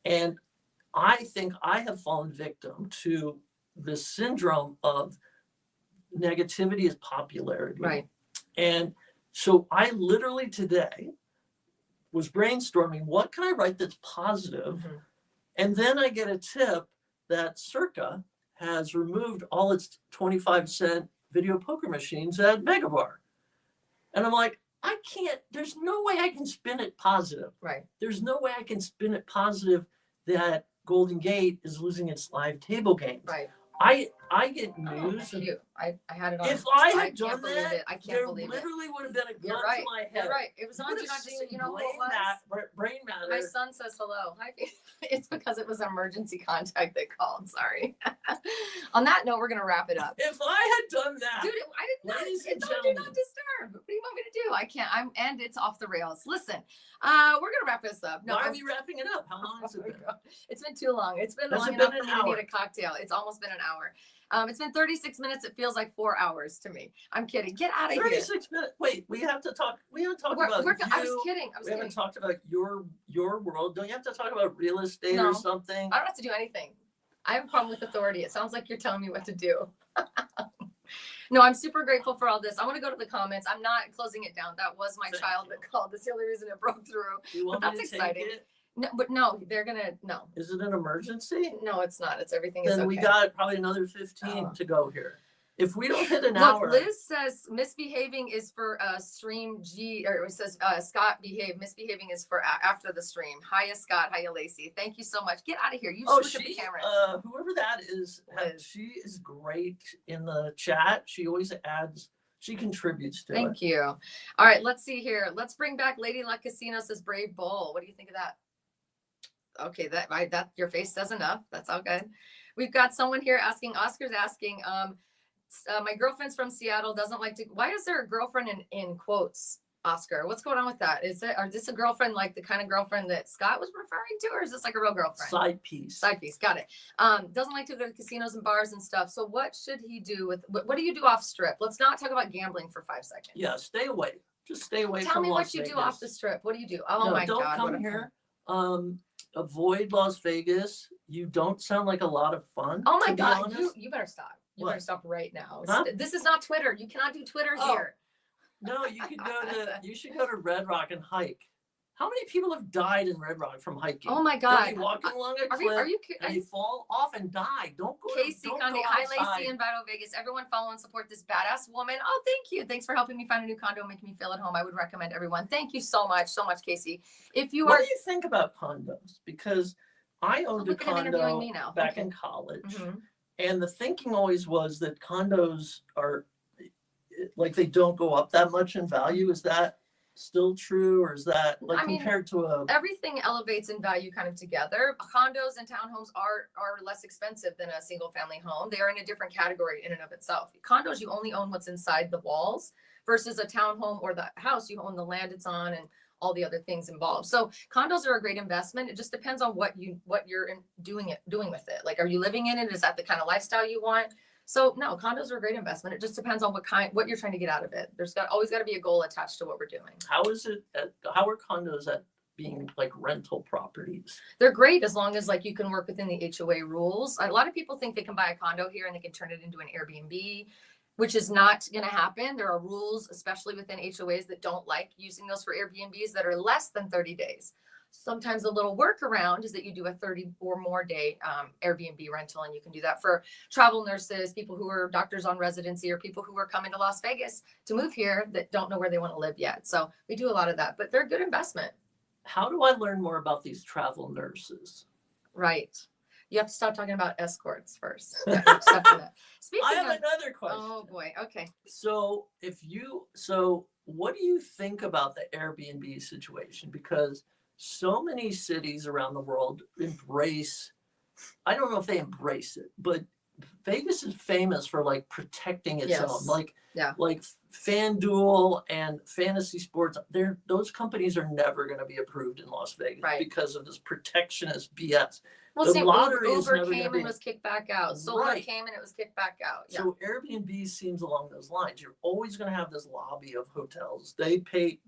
And I think I have fallen victim to the syndrome of negativity is popularity. Right. And so I literally today was brainstorming, what can I write that's positive? And then I get a tip that Circa has removed all its 25-cent video poker machines at Megabar. And I'm like, I can't, there's no way I can spin it positive. Right. There's no way I can spin it positive that Golden Gate is losing its live table games. Right. I get news. I had it on. If I had done that, I can't there believe it. literally would have been a gun You're to right. my head. You're right. It was on. Do not disturb. You know what it was? Brain matter. My son says hello. Hi. It's because it was an emergency contact that called. Sorry. On that note, we're gonna wrap it up. If I had done that, dude, I did not. ladies It's and on do not gentlemen. disturb. What do you want me to do? I can't. And it's off the rails. Listen, we're gonna wrap this up. Why are we wrapping it up? How long has it been? It's been too long. It's been Has long it been enough an for me to hour? need a cocktail. It's almost been an hour. It's been 36 minutes. It feels like 4 hours to me. I'm kidding. Get out of here. 36 minutes. Wait, we have to talk. We haven't talked about you. I was kidding. We haven't talked about your world. Don't you have to talk about real estate or something? I don't have to do anything. I have a problem with authority. It sounds like you're telling me what to do. No, I'm super grateful for all this. I want to go to the comments. I'm not closing it down. That was my child that called. That's the only reason it broke through. You want But me that's to exciting. Take it? No, but no, they're gonna no. Is it an emergency? No, it's not. It's everything is Then okay. we got probably another 15 to go here. If we don't hit an Look, hour. Liz says misbehaving is for stream G, or it says Scott behave. Misbehaving is for after the stream. Hiya Scott, hiya Laci. Thank you so much. Get out of here. You just look at the camera. Whoever that is, Liz. she is great in the chat. She always adds, she contributes to it. Thank you. All right, let's see here. Let's bring back Lady La Casino says Brave Bull. What do you think of that? Okay, that your face says enough. That's all good. We've got someone here asking, Oscar's asking, my girlfriend's from Seattle, doesn't like to, why is there a girlfriend in quotes, Oscar? What's going on with that? Is this a girlfriend like the kind of girlfriend that Scott was referring to, or is this like a real girlfriend? Side piece. Side piece, got it. Doesn't like to go to casinos and bars and stuff. So what should he do with, what do you do off strip? Let's not talk about gambling for 5 seconds. Yeah, stay away. Just stay away Tell from me Las what you Vegas. do off the strip. What do you do? Oh No, my don't God. come here. Avoid Las Vegas. You don't sound like a lot of fun. Oh my to be God, honest. you better stop. You What? better stop right now. Huh? This is not Twitter. You cannot do Twitter Oh. here. No, you could go to. You should go to Red Rock and hike. How many people have died in Red Rock from hiking? Oh my They'll God. be walking along a Are cliff you and they fall off and die. Don't go. Casey don't Conde, go hi outside. Laci and Vital Vegas. Everyone follow and support this badass woman. Oh, thank you. Thanks for helping me find a new condo, making me feel at home. I would recommend everyone. Thank you so much, Casey. If you What are do you think about condos? Because I owned a look at him interviewing condo me now. back Okay. in college, Mhm. and the thinking always was that condos are like they don't go up that much in value. Is that still true, or is that like I mean, compared to a? Everything elevates in value kind of together. Condos and townhomes are less expensive than a single family home. They are in a different category in and of itself. Condos, you only own what's inside the walls, versus a townhome or the house, you own the land it's on and all the other things involved. So condos are a great investment. It just depends on what you're doing with it. Like, are you living in it? Is that the kind of lifestyle you want? So no, condos are a great investment. It just depends on what you're trying to get out of it. Always got to be a goal attached to what we're doing. How is it? How are condos at being like rental properties? They're great as long as like you can work within the HOA rules. A lot of people think they can buy a condo here and they can turn it into an Airbnb, which is not going to happen. There are rules, especially within HOAs, that don't like using those for Airbnbs that are less than 30 days. Sometimes a little workaround is that you do a 30 or more day Airbnb rental, and you can do that for travel nurses, people who are doctors on residency, or people who are coming to Las Vegas to move here that don't know where they want to live yet. So we do a lot of that, but they're a good investment. How do I learn more about these travel nurses? Right. You have to stop talking about escorts first. Yeah, Speaking I have of, another question. oh boy. Okay. So what do you think about the Airbnb situation? Because so many cities around the world embrace, I don't know if they embrace it, but Vegas is famous for like protecting its own. Like FanDuel and fantasy sports, those companies are never going to be approved in Las Vegas because of this protectionist BS. Well, The see, lottery is Uber never came gonna be- and was kicked back out. Solar came and it was kicked back out. Yeah. So Airbnb seems along those lines. You're always going to have this lobby of hotels. They pay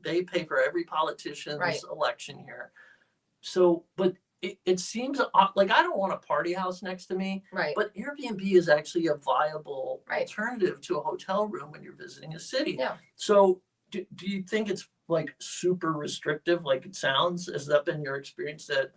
for every politician's election here. So, but it seems like I don't want a party house next to me. Right. But Airbnb is actually a viable Right. alternative to a hotel room when you're visiting a city. Yeah. So do you think it's like super restrictive like it sounds? Has that been your experience that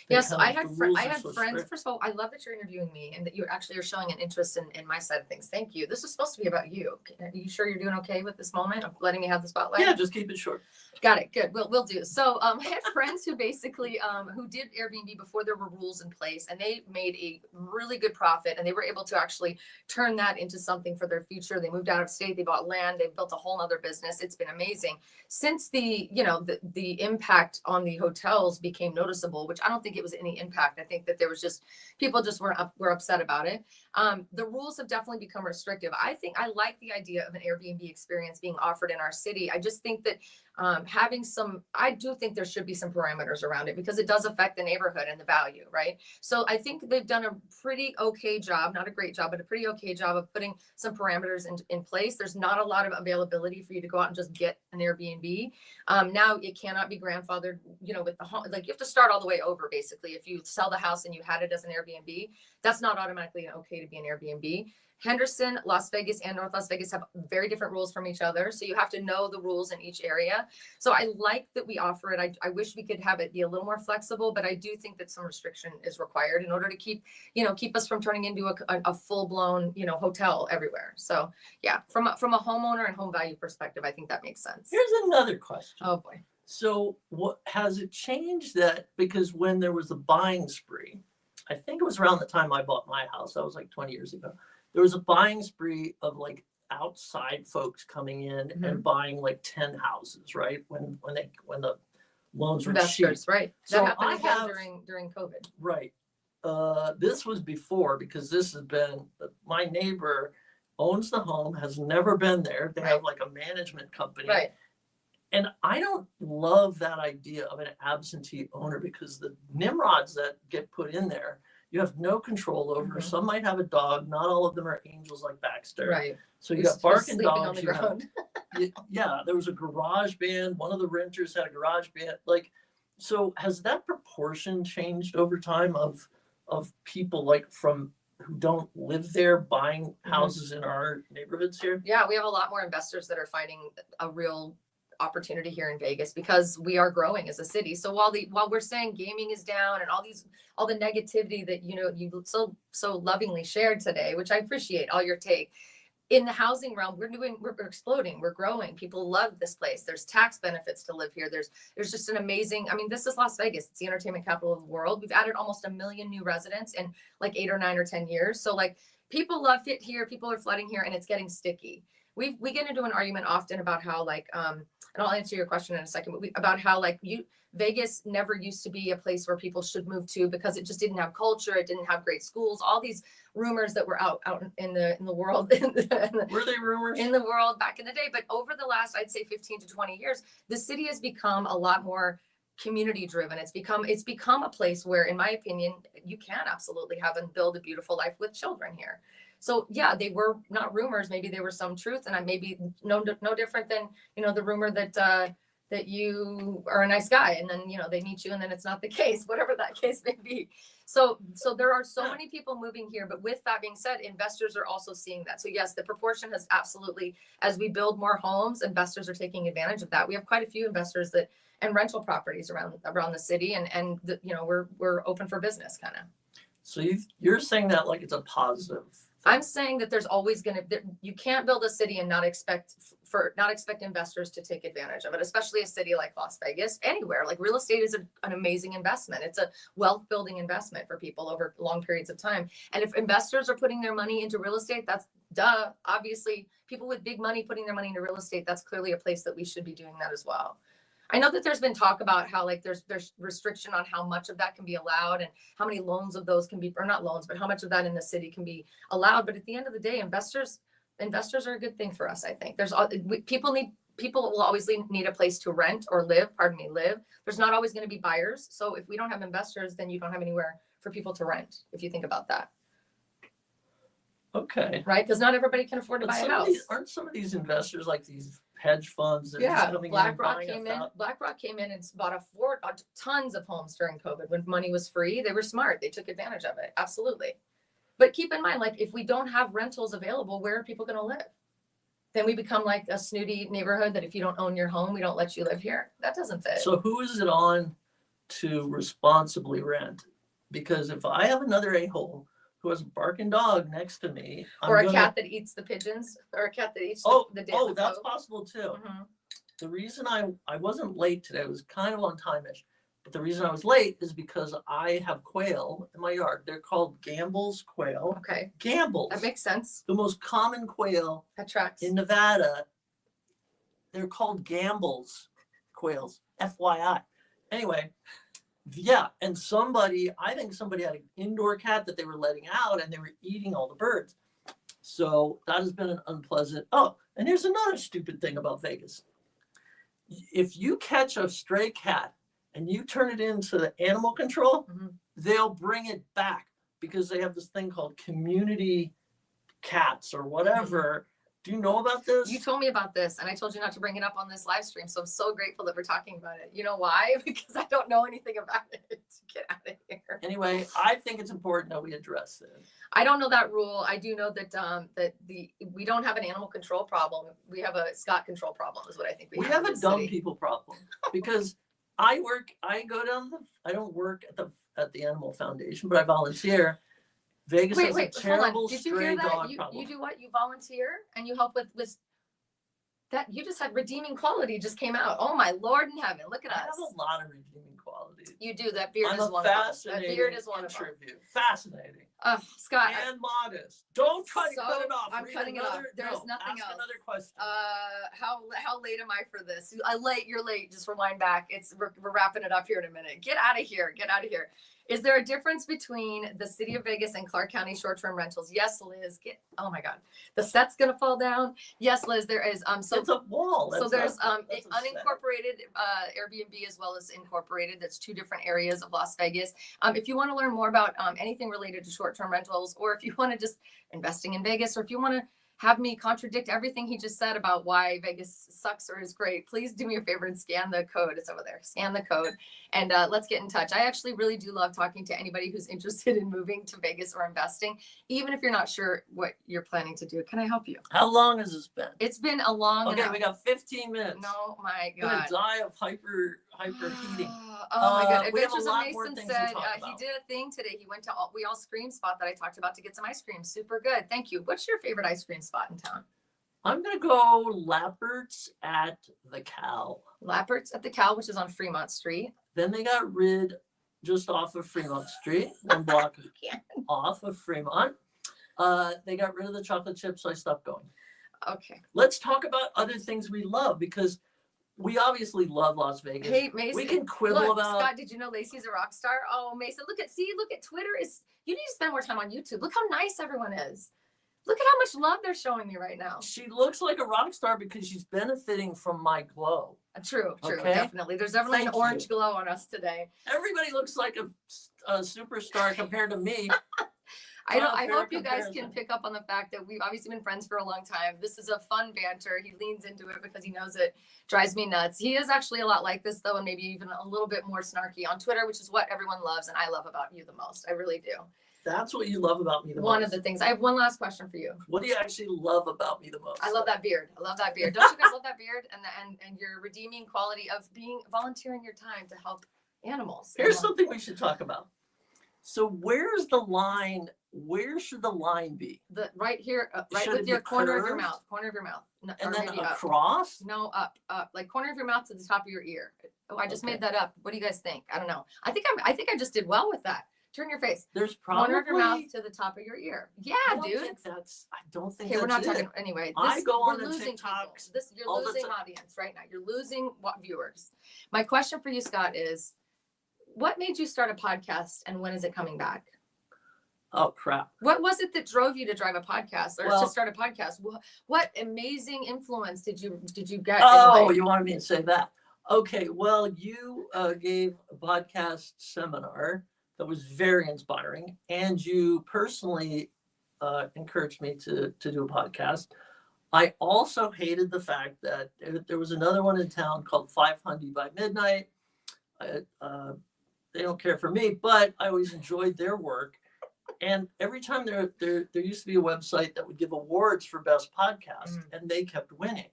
Yes, I had the rules I are had so friends. strict? First of all, I love that you're interviewing me and that you actually are showing an interest in my side of things. Thank you. This is supposed to be about you. Are you sure you're doing okay with this moment of letting me have the spotlight? Yeah, just keep it short. Got it. Good. We'll do. So I had friends who basically who did Airbnb before there were rules in place, and they made a really good profit, and they were able to actually turn that into something for their future. They moved out of state, they bought land, they built a whole other business. It's been amazing. Since the impact on the hotels became noticeable, which I don't think it was any impact. I think that there was just people just were upset about it. The rules have definitely become restrictive. I think I like the idea of an Airbnb experience being offered in our city. I just think that I do think there should be some parameters around it because it does affect the neighborhood and the value, right? So I think they've done a pretty okay job, not a great job, but a pretty okay job of putting some parameters in place. There's not a lot of availability for you to go out and just get an Airbnb. Now it cannot be grandfathered, with the home, like you have to start all the way over basically. If you sell the house and you had it as an Airbnb, that's not automatically okay to be an Airbnb. Henderson, Las Vegas, and North Las Vegas have very different rules from each other. So you have to know the rules in each area. So I like that we offer it. I wish we could have it be a little more flexible, but I do think that some restriction is required in order to keep us from turning into a full-blown, hotel everywhere. So yeah, from a homeowner and home value perspective, I think that makes sense. Here's another question. Oh boy. So what has it changed that, because when there was a buying spree, I think it was around the time I bought my house, that was like 20 years ago. There was a buying spree of like outside folks coming in and buying like 10 houses, right? When the loans were Investors, cheap. right. So That happened during COVID. Right. This was before, because this has been, my neighbor owns the home, has never been there. They have like a management company. Right. And I don't love that idea of an absentee owner, because the nimrods that get put in there, you have no control over. Some might have a dog. Not all of them are angels like Baxter. Right. So you got barking sleeping dogs. on the ground. Yeah, there was a garage band. One of the renters had a garage band. So has that proportion changed over time of people like from who don't live there buying houses in our neighborhoods here? Yeah, we have a lot more investors that are finding a real opportunity here in Vegas because we are growing as a city. So while we're saying gaming is down and all the negativity that you so lovingly shared today, which I appreciate all your take, in the housing realm, we're exploding, we're growing. People love this place. There's tax benefits to live here. There's just an amazing, this is Las Vegas. It's the entertainment capital of the world. We've added almost 1 million new residents in like 8 or 9 or 10 years. So like people love it here. People are flooding here and it's getting sticky. We get into an argument often about how and I'll answer your question in a second, but about how Vegas never used to be a place where people should move to because it just didn't have culture. It didn't have great schools. All these rumors that were out in the world. Were they rumors? In the world back in the day. But over the last, I'd say 15 to 20 years, the city has become a lot more community driven. It's become a place where, in my opinion, you can absolutely have and build a beautiful life with children here. So yeah, they were not rumors. Maybe there was some truth, and I maybe no different than the rumor that that you are a nice guy, and then, you know, they meet you and then it's not the case, whatever that case may be. So there are so many people moving here, but with that being said, investors are also seeing that. So yes, the proportion has absolutely, as we build more homes, investors are taking advantage of that. We have quite a few investors that, and rental properties around the city, and you know, we're open for business kind of. So you're saying that like it's a positive thing. I'm saying that there's always going to, you can't build a city and not expect investors to take advantage of it, especially a city like Las Vegas, anywhere. Like real estate is an amazing investment. It's a wealth building investment for people over long periods of time. And if investors are putting their money into real estate, that's obviously people with big money putting their money into real estate, that's clearly a place that we should be doing that as well. I know that there's been talk about how like there's restriction on how much of that can be allowed and how many loans of those can be, or not loans, but how much of that in the city can be allowed. But at the end of the day, investors are a good thing for us. I think people will always need a place to rent or live. There's not always going to be buyers. So if we don't have investors, then you don't have anywhere for people to rent. If you think about that. Okay. Right? Because not everybody can afford to buy a house. Aren't some of these investors like these hedge funds? That are just coming BlackRock came in and bought tons of homes during COVID when money was free. They were smart. They took advantage of it. Absolutely. But keep in mind, like if we don't have rentals available, where are people going to live? Then we become like a snooty neighborhood that if you don't own your home, we don't let you live here. That doesn't fit. So who is it on to responsibly rent? Because if I have another a-hole who has a barking dog next to me, cat that eats the pigeons, or a cat that eats the damn Oh, that's possible too. Mm-hmm. The reason I wasn't late today, I was kind of on time-ish, but the reason I was late is because I have quail in my yard. They're called Gambel's quail. Okay. Gambel's. That makes sense. The most common quail that tracks in Nevada. They're called Gambel's quails, FYI. Anyway, yeah, and I think somebody had an indoor cat that they were letting out and they were eating all the birds. So that has been an unpleasant. Oh, and here's another stupid thing about Vegas. If you catch a stray cat and you turn it into the animal control, mm-hmm. they'll bring it back because they have this thing called community cats or whatever. Mm-hmm. Do you know about this? You told me about this, and I told you not to bring it up on this live stream. So I'm so grateful that we're talking about it. You know why? Because I don't know anything about it. Get out of here. Anyway, I think it's important that we address it. I don't know that rule. I do know that we don't have an animal control problem. We have a Scott control problem, is what I think we have a dumb people problem because I don't work at the Animal Foundation, but I volunteer. Vegas has a terrible stray dog problem. You do what? You volunteer and you help with that. You just had redeeming quality just came out. Oh my Lord in heaven! Look at us. I have a lot of redeeming qualities. You do. That beard is one of them. That beard is one of them. Fascinating. Scott. And modest. Don't try to cut it off. I'm cutting it off. There is nothing else. Another question. How late am I for this? You're late. Just rewind back. We're wrapping it up here in a minute. Get out of here. Get out of here. Is there a difference between the city of Vegas and Clark County short-term rentals? Yes, Liz. Oh my God, the set's gonna fall down. Yes, Liz, there is. So it's a wall. So there's unincorporated Airbnb as well as incorporated. That's two different areas of Las Vegas. If you want to learn more about anything related to short-term rentals, or if you want to just investing in Vegas, or if you want to have me contradict everything he just said about why Vegas sucks or is great, please do me a favor and scan the code. It's over there. Scan the code and let's get in touch. I actually really do love talking to anybody who's interested in moving to Vegas or investing, even if you're not sure what you're planning to do. Can I help you? How long has this been? It's been a long Okay, enough. we got 15 minutes. No, my God. I'm going to die of hyperheating. Oh my God. Adventures of Mason said he did a thing today. He went to We All Scream spot that I talked about to get some ice cream. Super good. Thank you. What's your favorite ice cream spot in town? I'm going to go Lappert's at the Cal. Lappert's at the Cal, which is on Fremont Street. Then they got rid just off of Fremont Street, one block off of Fremont. They got rid of the chocolate chips, so I stopped going. Okay. Let's talk about other things we love because we obviously love Las Vegas. Hey, Mason. We can quibble about. Scott, did you know Laci's a rock star? Oh, Mason, look at Twitter you need to spend more time on YouTube. Look how nice everyone is. Look at how much love they're showing me right now. She looks like a rock star because she's benefiting from my glow. True, okay? Definitely. There's definitely an orange glow on us today. Everybody looks like a superstar compared to me. I fair hope you guys can comparison. pick up on the fact that we've obviously been friends for a long time. This is a fun banter. He leans into it because he knows it drives me nuts. He is actually a lot like this though, and maybe even a little bit more snarky on Twitter, which is what everyone loves and I love about you the most. I really do. That's what you love about me the most. One of the things. I have one last question for you. What do you actually love about me the most? I love that beard. I love that beard. Don't you guys love that beard and your redeeming quality of volunteering your time to help animals? Here's something we should talk about. So where's the line? Where should the line be? Right here, right Should with it your be corner of your curved? mouth. Corner of your mouth. No, And or then maybe up. across? No, up, like corner of your mouth to the top of your ear. Oh, I just Okay. made that up. What do you guys think? I don't know. I think I just did well with that. Turn your face. There's probably. Corner of your mouth to the top of your ear. Yeah, I don't dude. think that's. I don't think Okay, we're not that's talking it. anyway. I go on we're the losing TikToks people. You're all the losing time. audience right now. You're losing viewers. My question for you, Scott, is what made you start a podcast and when is it coming back? Oh crap! What was it that drove you to drive a podcast or Well- to start a podcast? What amazing influence did you get? in Oh, life? you wanted me to say that? Okay. Well, you gave a podcast seminar that was very inspiring, and you personally encouraged me to do a podcast. I also hated the fact that there was another one in town called 500 by Midnight. They don't care for me, but I always enjoyed their work. And every time there used to be a website that would give awards for best podcast, and they kept winning.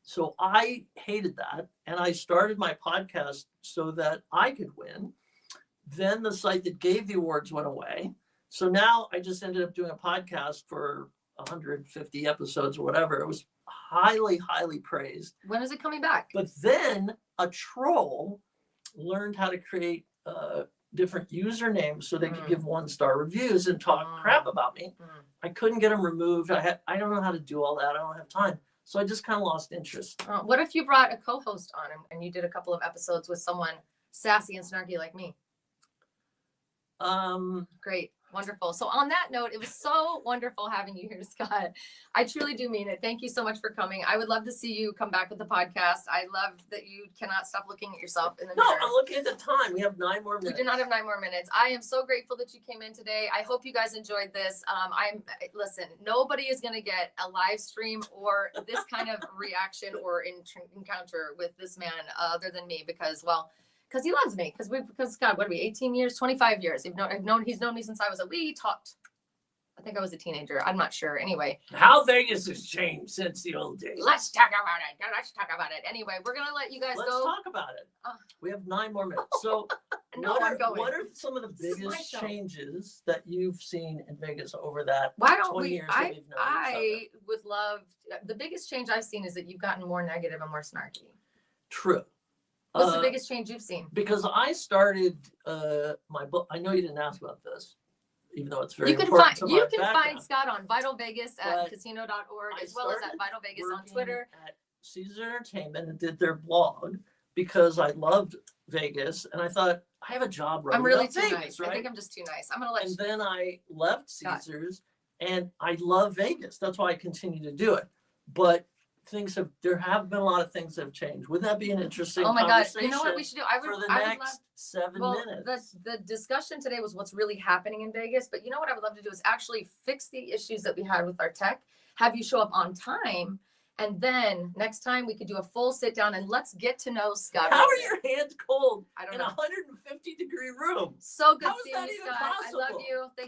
So I hated that, and I started my podcast so that I could win. Then the site that gave the awards went away. So now I just ended up doing a podcast for 150 episodes or whatever. It was highly, highly praised. When is it coming back? But then a troll learned how to create different usernames so they could give 1-star reviews and talk crap about me. I couldn't get them removed. I don't know how to do all that. I don't have time. So I just kind of lost interest. What if you brought a co-host on and you did a couple of episodes with someone sassy and snarky like me? Great. Wonderful. So on that note, it was so wonderful having you here, Scott. I truly do mean it. Thank you so much for coming. I would love to see you come back with the podcast. I love that you cannot stop looking at yourself in the No, mirror. I'm looking at the time. We have 9 more We minutes. do not have 9 more minutes. I am so grateful that you came in today. I hope you guys enjoyed this. Listen, nobody is going to get a live stream or this kind of reaction or encounter with this man other than me because he loves me. Because God, what are we? 18 years, 25 years. He's known me since I was I think I was a teenager. I'm not sure. Anyway, How Vegas has changed since the old days. let's talk about it. Anyway, we're gonna let you guys Let's go. talk about it. We have 9 more minutes. So No, what I'm going. are some of the This is my biggest show. changes that you've seen in Vegas over that Why don't 20 we? years that we've known I would love. The biggest change I've seen is that you've gotten more negative and more snarky. True. What's the biggest change you've seen? Because I started my book. I know you didn't ask about this, even though it's very You can important find to my find background. Scott on Vital Vegas at But casino.org I as well as at started Vital Vegas on working Twitter. at Caesars Entertainment and did their blog because I loved Vegas and I thought I have a job right I'm really about too Vegas, nice. right? I think I'm just too nice. I'm gonna let And you. then I left Scott. Caesars and I love Vegas. That's why I continue to do it. But there have been a lot of things that have changed. Wouldn't that be an interesting Oh my God! conversation You know what we should do? for the I would next love. 7 Well, minutes? the discussion today was what's really happening in Vegas. But you know what I would love to do is actually fix the issues that we had with our tech, have you show up on time, and then next time we could do a full sit down and let's get to know Scott. How are your hands cold I don't in a know. 150-degree room? So good How is seeing that you, even Scott. I love possible? you. Thank you.